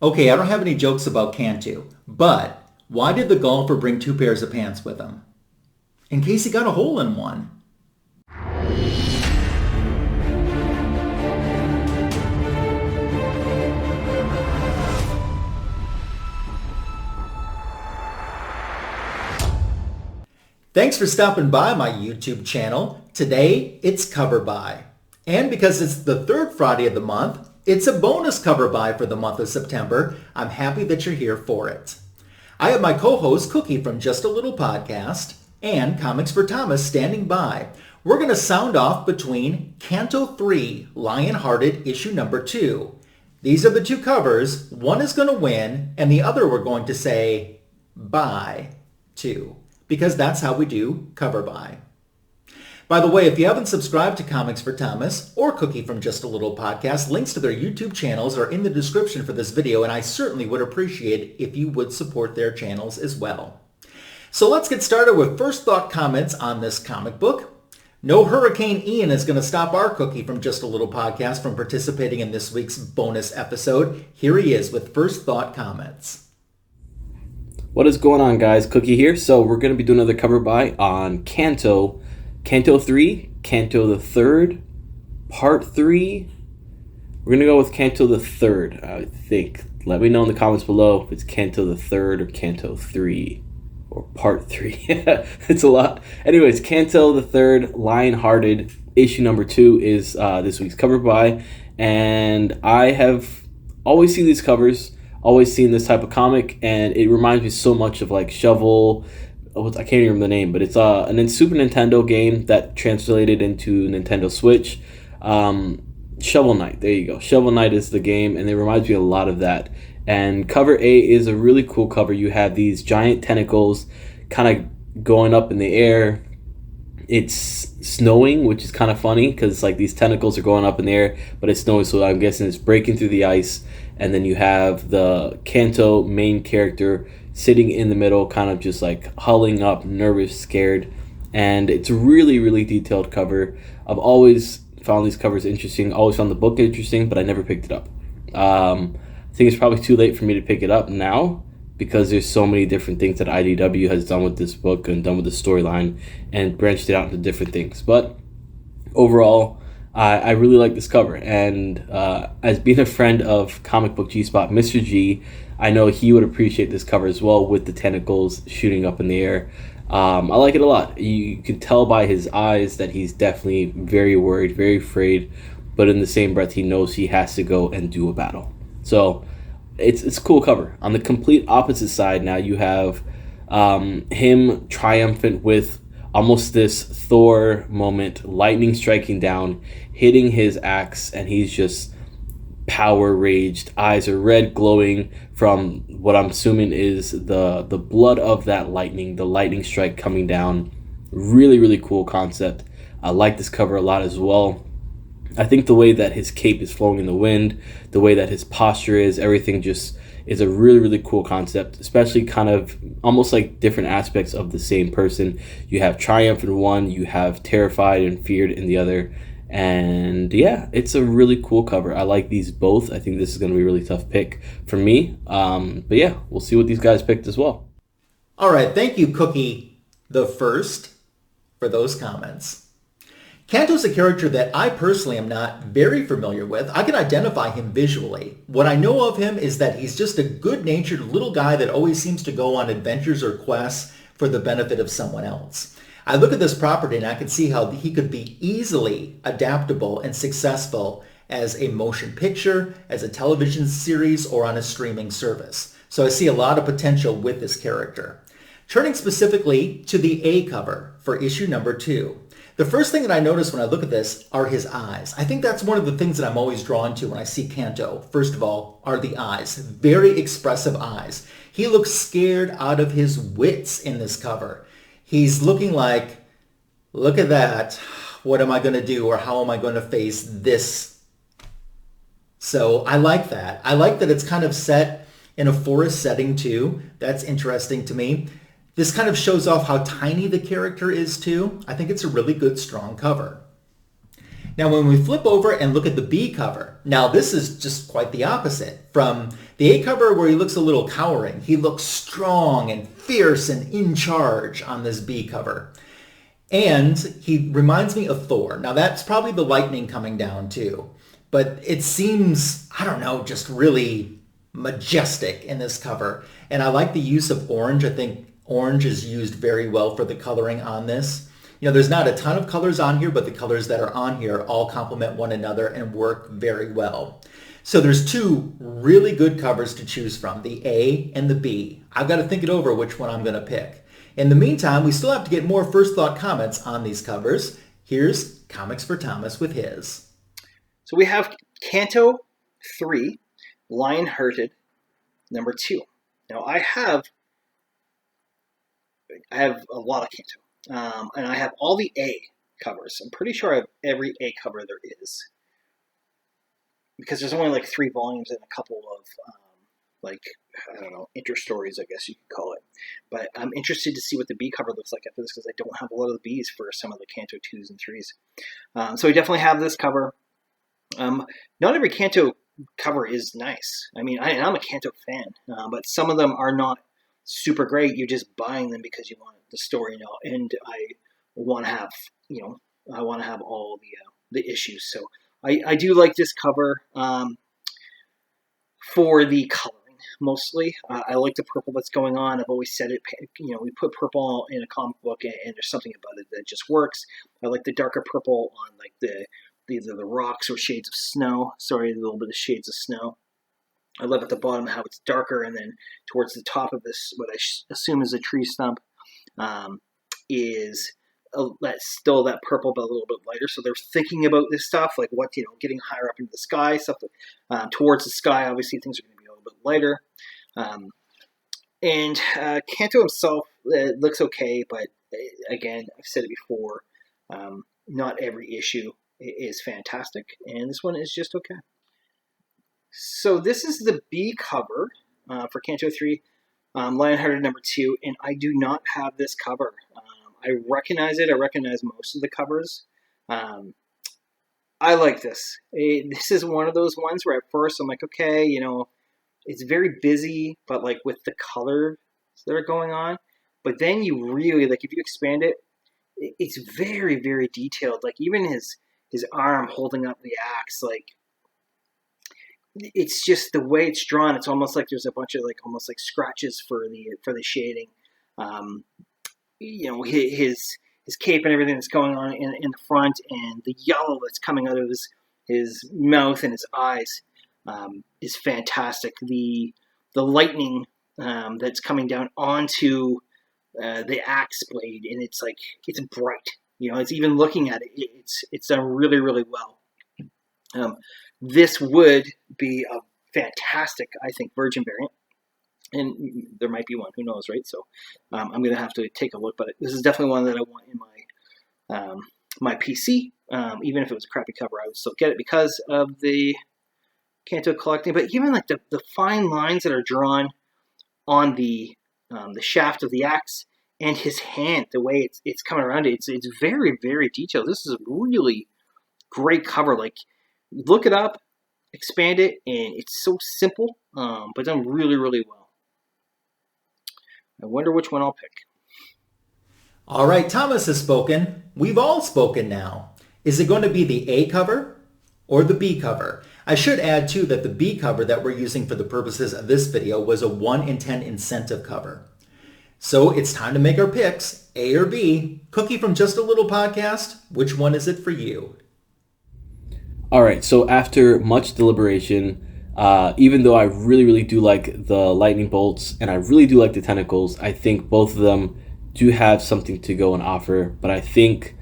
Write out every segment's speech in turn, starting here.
Okay, I don't have any jokes about Canto, but why did the golfer bring two pairs of pants with him? In case he got a hole in one. Thanks for stopping by my YouTube channel. Today, it's Cover By. And because it's the third Friday of the month, it's a bonus Cover By for the month of September. I'm happy that you're here for it. I have my co-host Cookie from Just a Little Podcast and Comics for Thomas standing by. We're going to sound off between Canto 3, Lionhearted, issue number 2. These are the two covers. One is going to win, and the other we're going to say bye to, because that's how we do Cover By. By the way, if you haven't subscribed to Comics for Thomas or Cookie from Just a Little Podcast, links to their YouTube channels are in the description for this video, and I certainly would appreciate if you would support their channels as well. So let's get started with first thought comments on this comic book. No Hurricane Ian is going to stop our Cookie from Just a Little Podcast from participating in this week's bonus episode. Here he is with first thought comments. What is going on, guys? Cookie here. So we're going to be doing another cover by on Canto 3, Canto the 3rd, Part 3. We're going to go with Canto the 3rd, I think. Let me know in the comments below if it's Canto the 3rd or Canto 3 or Part 3. It's a lot. Anyways, Canto the 3rd, Lionhearted, issue number 2 is this week's cover by. And I have always seen these covers, always seen this type of comic, and it reminds me so much of like Shovel. I can't even remember the name, but it's a Super Nintendo game that translated into Nintendo Switch. Shovel Knight, there you go. Shovel Knight is the game, and it reminds me a lot of that. And cover A is a really cool cover. You have these giant tentacles kind of going up in the air. It's snowing, which is kind of funny because like these tentacles are going up in the air, but it's snowing, so I'm guessing it's breaking through the ice. And then you have the Canto main character sitting in the middle, kind of just like hulling up, nervous, scared. And it's a really, really detailed cover. I've always found these covers interesting, always found the book interesting, but I never picked it up. I think it's probably too late for me to pick it up now because there's so many different things that IDW has done with this book and done with the storyline and branched it out into different things. But overall, I really like this cover, and as being a friend of Comic Book G-Spot, Mr. G, I know he would appreciate this cover as well with the tentacles shooting up in the air. I like it a lot. You can tell by his eyes that he's definitely very worried, very afraid, but in the same breath he knows he has to go and do a battle. So it's a cool cover. On the complete opposite side now you have him triumphant with almost this Thor moment, lightning striking down, hitting his axe, and he's just power raged. Eyes are red, glowing from what I'm assuming is the blood of that lightning, the lightning strike coming down. Really, really cool concept. I like this cover a lot as well. I think the way that his cape is flowing in the wind, the way that his posture is, everything just is a really, really cool concept, especially kind of almost like different aspects of the same person. You have triumph in one, you have terrified and feared in the other. And yeah, it's a really cool cover. I like these both. I think this is going to be a really tough pick for me. But yeah, we'll see what these guys picked as well. All right, thank you, Cookie the First, for those comments. Canto's a character that I personally am not very familiar with. I can identify him visually. What I know of him is that he's just a good-natured little guy that always seems to go on adventures or quests for the benefit of someone else. I look at this property and I can see how he could be easily adaptable and successful as a motion picture, as a television series, or on a streaming service. So I see a lot of potential with this character. Turning specifically to the A cover for issue number 2. The first thing that I notice when I look at this are his eyes. I think that's one of the things that I'm always drawn to when I see Canto. First of all, are the eyes. Very expressive eyes. He looks scared out of his wits in this cover. He's looking like, look at that. What am I going to do, or how am I going to face this? So I like that. I like that it's kind of set in a forest setting too. That's interesting to me. This kind of shows off how tiny the character is too. I think it's a really good, strong cover. Now when we flip over and look at the B cover, now this is just quite the opposite. From The A cover where he looks a little cowering, he looks strong and fierce and in charge on this B cover. And he reminds me of Thor. Now that's probably the lightning coming down too. But it seems, I don't know, just really majestic in this cover. And I like the use of orange. I think orange is used very well for the coloring on this. There's not a ton of colors on here, but the colors that are on here all complement one another and work very well. So there's two really good covers to choose from, the A and the B. I've got to think it over which one I'm going to pick. In the meantime, we still have to get more first thought comments on these covers. Here's Comics for Thomas with his. So we have Canto 3, Lionhearted, number 2. Now I have a lot of Canto, and I have all the A covers. I'm pretty sure I have every A cover there is, because there's only like 3 volumes and a couple of interstories, I guess you could call it. But I'm interested to see what the B cover looks like after this, because I don't have a lot of the Bs for some of the Canto 2s and 3s. So we definitely have this cover. Not every Canto cover is nice. I mean, I'm a Canto fan, but some of them are not super great. You're just buying them because you want the story now, and I want to have, all the issues. So I do like this cover for the coloring mostly. I like the purple that's going on. I've always said it. We put purple in a comic book, and there's something about it that just works. I like the darker purple on either the rocks or shades of snow. Sorry, a little bit of shades of snow. I love at the bottom how it's darker, and then towards the top of this, what I assume is a tree stump, is still that purple, but a little bit lighter. So they're thinking about this stuff, like what, getting higher up into the sky, stuff towards the sky. Obviously, things are going to be a little bit lighter. And Canto himself looks okay, but again, I've said it before, not every issue is fantastic, and this one is just okay. So this is the B cover for Canto 3, Lionhearted number 2, and I do not have this cover. I recognize it. I recognize most of the covers. I like this. This is one of those ones where at first I'm like, okay, it's very busy, but like with the colors that are going on. But then you really, if you expand it, it's very, very detailed. Like even his arm holding up the axe, it's just the way it's drawn. It's almost like there's a bunch of almost like scratches for the shading. His cape and everything that's going on in the front, and the yellow that's coming out of his mouth and his eyes is fantastic. The lightning that's coming down onto the axe blade, and it's bright. It's even looking at it, it's done really, really well. This would be a fantastic, I think, Virgin variant. And there might be one, who knows, right? So I'm going to have to take a look. But this is definitely one that I want in my PC. Even if it was a crappy cover, I would still get it because of the Canto collecting. But even the fine lines that are drawn on the shaft of the axe and his hand, the way it's coming around it, it's very, very detailed. This is a really great cover. Look it up, expand it, and it's so simple, but done really, really well. I wonder which one I'll pick. All right, Thomas has spoken. We've all spoken now. Is it going to be the A cover or the B cover? I should add, too, that the B cover that we're using for the purposes of this video was a 1 in 10 incentive cover. So it's time to make our picks, A or B. Cookie from Just a Little Podcast, which one is it for you? All right, so after much deliberation, even though I really, really do like the lightning bolts and I really do like the tentacles, I think both of them do have something to go and offer, but I think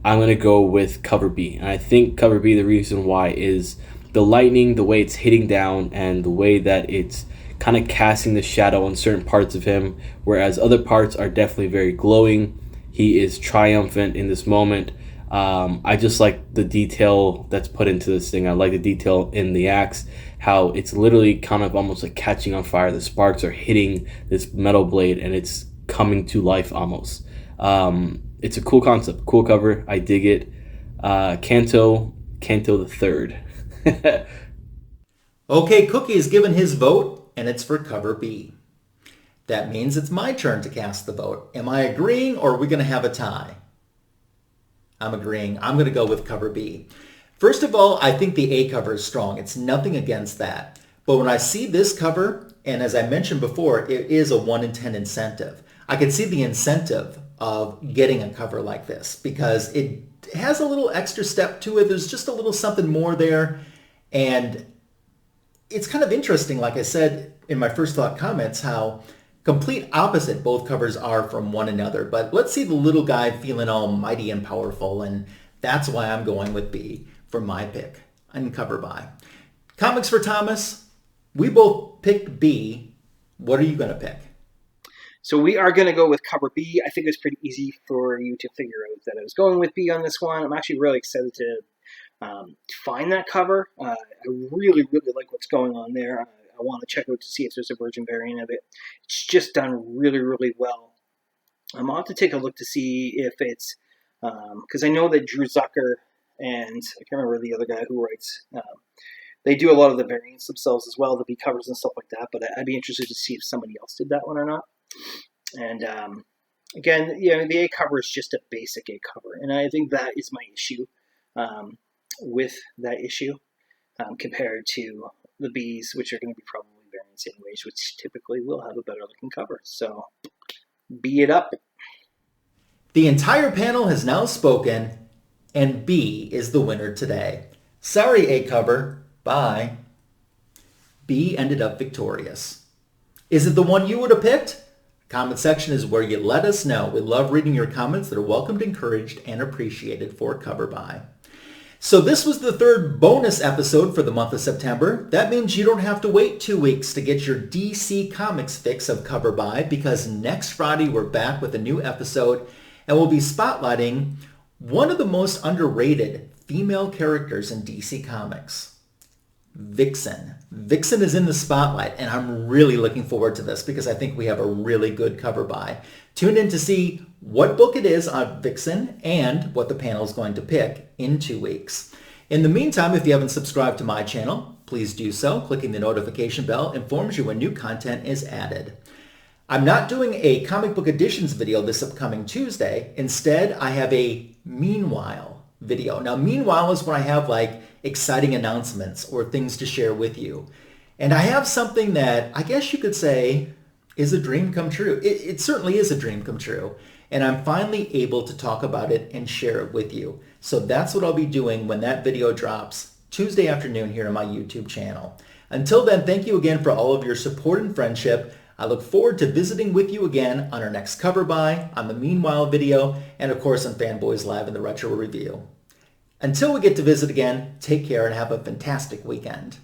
I'm going to go with cover B. And I think cover B, the reason why is the lightning, the way it's hitting down, and the way that it's kind of casting the shadow on certain parts of him, whereas other parts are definitely very glowing. He is triumphant in this moment. I just like the detail that's put into this thing. I like the detail in the axe, how it's literally kind of almost like catching on fire. The sparks are hitting this metal blade and it's coming to life almost. It's a cool concept, cool cover. I dig it. Canto the third. Okay, Cookie has given his vote. and it's for cover B. That means it's my turn to cast the vote. Am I agreeing, or are we going to have a tie? I'm agreeing. I'm going to go with cover B. First of all, I think the A cover is strong. It's nothing against that. But when I see this cover, and as I mentioned before, it is a 1 in 10 incentive. I can see the incentive of getting a cover like this because it has a little extra step to it. There's just a little something more there. And it's kind of interesting, like I said in my first thought comments, how complete opposite both covers are from one another. But let's see the little guy feeling all mighty and powerful, and that's why I'm going with B for my pick and cover by. Comics for Thomas, we both picked B. What are you going to pick? So we are going to go with cover B. I think it was pretty easy for you to figure out that I was going with B on this one. I'm actually really excited to find that cover. I really, really like what's going on there. I want to check out to see if there's a virgin variant of it. It's just done really, really well. I'll have to take a look to see if it's, because I know that Drew Zucker and I can't remember the other guy who writes, they do a lot of the variants themselves as well, the B covers and stuff like that, but I'd be interested to see if somebody else did that one or not. And again, the A cover is just a basic A cover, and I think that is my issue with that issue compared to the Bs, which are going to be probably variants anyways, which typically will have a better looking cover. So, B it up. The entire panel has now spoken, and B is the winner today. Sorry, A cover. Bye. B ended up victorious. Is it the one you would have picked? Comment section is where you let us know. We love reading your comments that are welcomed, encouraged, and appreciated for Cover By. So this was the third bonus episode for the month of September. That means you don't have to wait 2 weeks to get your DC Comics fix of Cover By, because next Friday we're back with a new episode, and we'll be spotlighting one of the most underrated female characters in DC Comics. Vixen. Vixen is in the spotlight, and I'm really looking forward to this because I think we have a really good cover by. Tune in to see what book it is on Vixen and what the panel is going to pick in 2 weeks. In the meantime, if you haven't subscribed to my channel, please do so. Clicking the notification bell informs you when new content is added. I'm not doing a comic book editions video this upcoming Tuesday. Instead, I have a Meanwhile video. Now, Meanwhile is when I have like exciting announcements or things to share with you. And I have something that I guess you could say is a dream come true. It certainly is a dream come true. And I'm finally able to talk about it and share it with you. So that's what I'll be doing when that video drops Tuesday afternoon here on my YouTube channel. Until then, thank you again for all of your support and friendship. I look forward to visiting with you again on our next Cover By, on the Meanwhile video, and of course on Fanboys Live in the Retro Review. Until we get to visit again, take care and have a fantastic weekend.